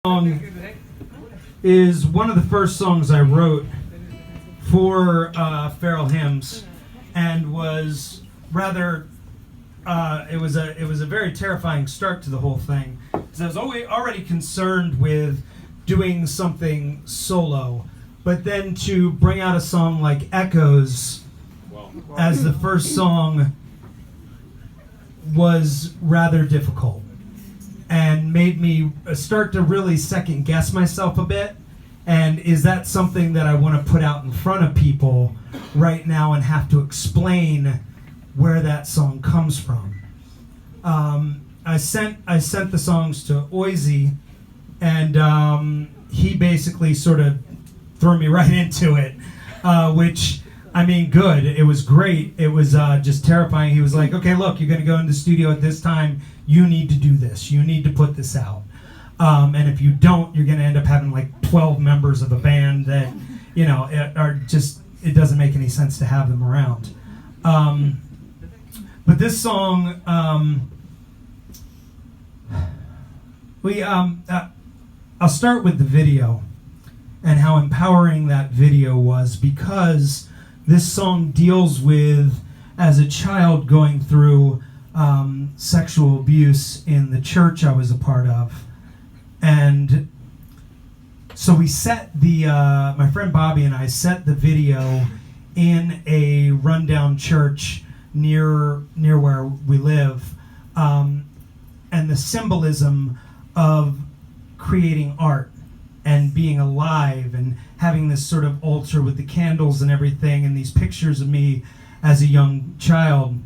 Song is one of the first songs I wrote for Feral Hymns, and was rather it was a very terrifying start to the whole thing, because I was already concerned with doing something solo, but then to bring out a song like Echoes as the first song was rather difficult, and made me start to really second guess myself a bit. And is that something that I want to put out in front of people right now and have to explain where that song comes from? I sent the songs to Oisey, and he basically sort of threw me right into it, which, I mean, good. It was great. It was just terrifying. He was like, okay, look, you're going to go in the studio at this time. You need to do this. You need to put this out. And if you don't, you're going to end up having like 12 members of a band that, you know, are just, it doesn't make any sense to have them around. But this song, I'll start with the video and how empowering that video was, because this song deals with, as a child, going through sexual abuse in the church I was a part of. And so we set the, my friend Bobby and I set the video in a rundown church near where we live. And the symbolism of creating art and being alive and having this sort of altar with the candles and everything, and these pictures of me as a young child,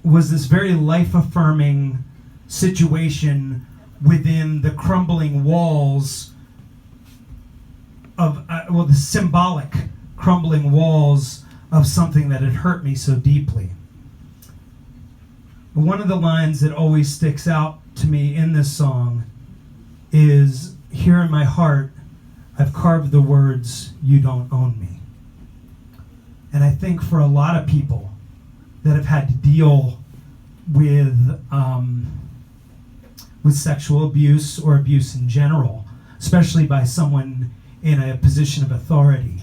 was this very life-affirming situation within the crumbling walls of, the symbolic crumbling walls of something that had hurt me so deeply. But one of the lines that always sticks out to me in this song is, here in my heart, I've carved the words, you don't own me. And I think for a lot of people that have had to deal with sexual abuse or abuse in general, especially by someone in a position of authority,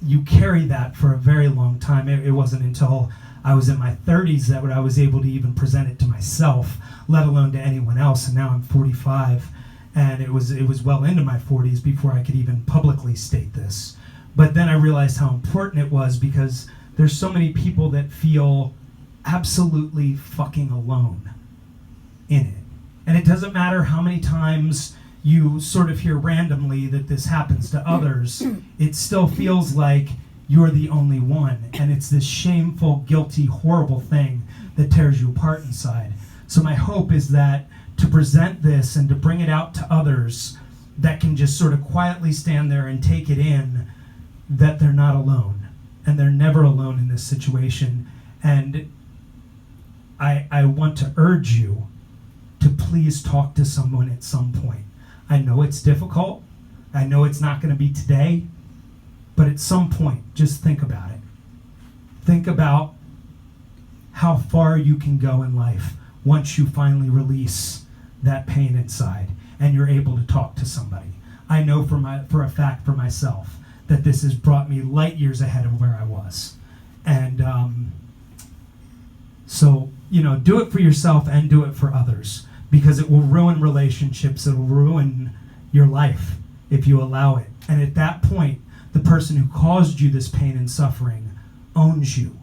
you carry that for a very long time. It wasn't until I was in my 30s that I was able to even present it to myself, let alone to anyone else. And now I'm 45, and it was well into my 40s before I could even publicly state this. But then I realized how important it was, because there's so many people that feel absolutely fucking alone in it. And it doesn't matter how many times you sort of hear randomly that this happens to others, it still feels like you're the only one. And it's this shameful, guilty, horrible thing that tears you apart inside. So my hope is that to present this and to bring it out to others that can just sort of quietly stand there and take it in, that they're not alone. And they're never alone in this situation. And I want to urge you to please talk to someone at some point. I know it's difficult. I know it's not going to be today. But at some point, just think about it. Think about how far you can go in life once you finally release that pain inside and you're able to talk to somebody. I know for a fact for myself that this has brought me light years ahead of where I was. And so, you know, do it for yourself and do it for others, because it will ruin relationships. It will ruin your life if you allow it. And at that point, the person who caused you this pain and suffering owns you,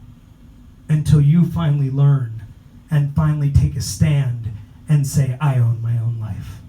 until you finally learn and finally take a stand and say, I own my own life.